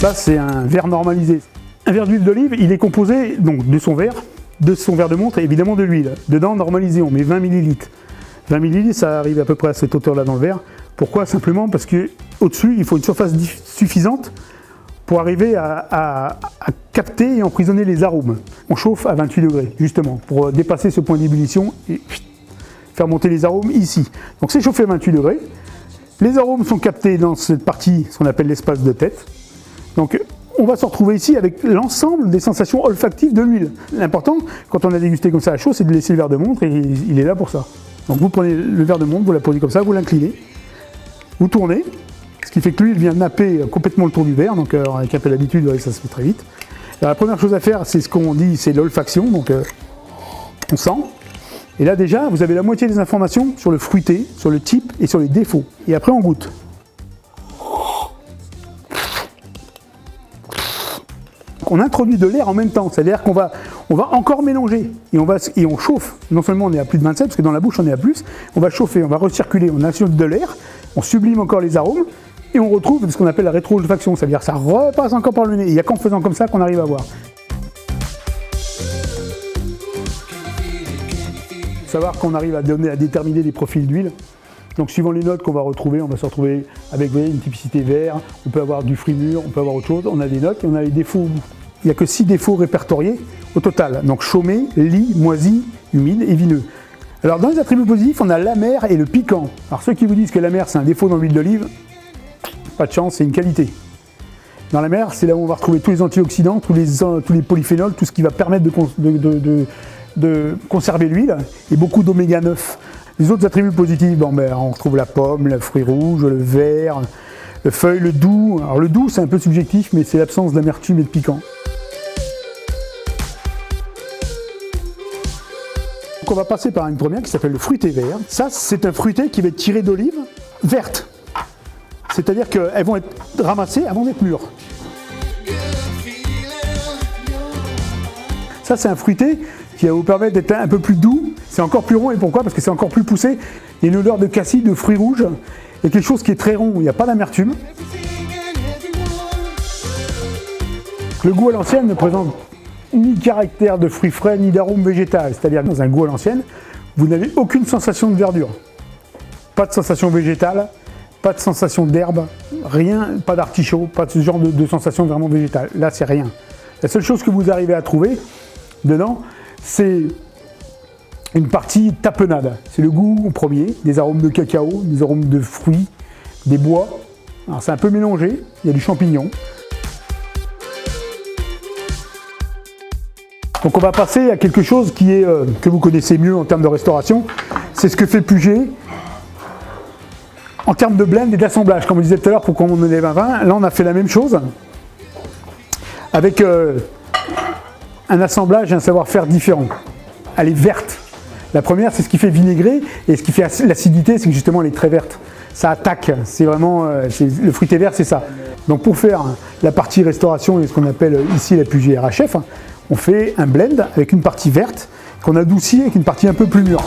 Ça, c'est un verre normalisé. Un verre d'huile d'olive, il est composé donc, de son verre de montre et évidemment de l'huile. Dedans, normalisé, on met 20 ml. 20 ml, ça arrive à peu près à cette hauteur-là dans le verre. Pourquoi? Simplement parce qu'au-dessus, il faut une surface suffisante pour arriver à capter et emprisonner les arômes. On chauffe à 28 degrés, justement, pour dépasser ce point d'ébullition et faire monter les arômes ici. Donc c'est chauffé à 28 degrés. Les arômes sont captés dans cette partie, ce qu'on appelle l'espace de tête. Donc on va se retrouver ici avec l'ensemble des sensations olfactives de l'huile. L'important, quand on a dégusté comme ça à chaud, c'est de laisser le verre de montre et il est là pour ça. Donc vous prenez le verre de montre, vous la posez comme ça, vous l'inclinez, vous tournez, ce qui fait que l'huile vient napper complètement le tour du verre, donc avec un peu d'habitude, ça se fait très vite. Alors, la première chose à faire, c'est ce qu'on dit, c'est l'olfaction, donc on sent. Et là déjà, vous avez la moitié des informations sur le fruité, sur le type et sur les défauts. Et après on goûte. On introduit de l'air en même temps, c'est-à-dire qu'on va encore mélanger et on chauffe. Non seulement on est à plus de 27, parce que dans la bouche on est à plus, on va chauffer, on va recirculer, on ajoute de l'air, on sublime encore les arômes et on retrouve ce qu'on appelle la rétro-olfaction, c'est-à-dire que ça repasse encore par le nez. Il n'y a qu'en faisant comme ça qu'on arrive à voir. Il faut savoir qu'on arrive à déterminer des profils d'huile. Donc suivant les notes qu'on va retrouver, on va se retrouver avec une typicité vert, on peut avoir du fruit mûr, on peut avoir autre chose, on a des notes et on a les défauts. Il n'y a que 6 défauts répertoriés au total. Donc chômé, lisse, moisi, humide et vineux. Alors dans les attributs positifs, on a l'amer et le piquant. Alors ceux qui vous disent que l'amer c'est un défaut dans l'huile d'olive, pas de chance, c'est une qualité. Dans l'amer, c'est là où on va retrouver tous les antioxydants, tous les polyphénols, tout ce qui va permettre de conserver l'huile et beaucoup d'oméga 9. Les autres attributs positifs, on retrouve la pomme, le fruit rouge, le vert, le feuille, le doux. Alors le doux c'est un peu subjectif, mais c'est l'absence d'amertume et de piquant. Donc on va passer par une première qui s'appelle le fruité vert. Ça c'est un fruité qui va être tiré d'olives vertes. C'est-à-dire qu'elles vont être ramassées avant d'être mûres. Ça c'est un fruité qui va vous permettre d'être un peu plus doux. C'est encore plus rond, et pourquoi? Parce que c'est encore plus poussé. Il y a une odeur de cassis, de fruits rouges, et quelque chose qui est très rond, où il n'y a pas d'amertume. Le goût à l'ancienne ne présente ni caractère de fruits frais, ni d'arôme végétal. C'est-à-dire que dans un goût à l'ancienne, vous n'avez aucune sensation de verdure. Pas de sensation végétale, pas de sensation d'herbe, rien, pas d'artichaut, pas de ce genre de sensation vraiment végétale. Là, c'est rien. La seule chose que vous arrivez à trouver dedans, c'est une partie tapenade. C'est le goût au premier, des arômes de cacao, des arômes de fruits, des bois. Alors c'est un peu mélangé, il y a du champignon. Donc on va passer à quelque chose qui est, que vous connaissez mieux en termes de restauration. C'est ce que fait Puget en termes de blend et d'assemblage. Comme on disait tout à l'heure, pour qu'on en élève un vin, là on a fait la même chose avec un assemblage et un savoir-faire différent. Elle est verte. La première, c'est ce qui fait vinaigrer, et ce qui fait l'acidité, c'est que justement elle est très verte. Ça attaque, c'est vraiment, le fruité vert, c'est ça. Donc pour faire la partie restauration et ce qu'on appelle ici la Puget RHF, on fait un blend avec une partie verte qu'on adoucit avec une partie un peu plus mûre.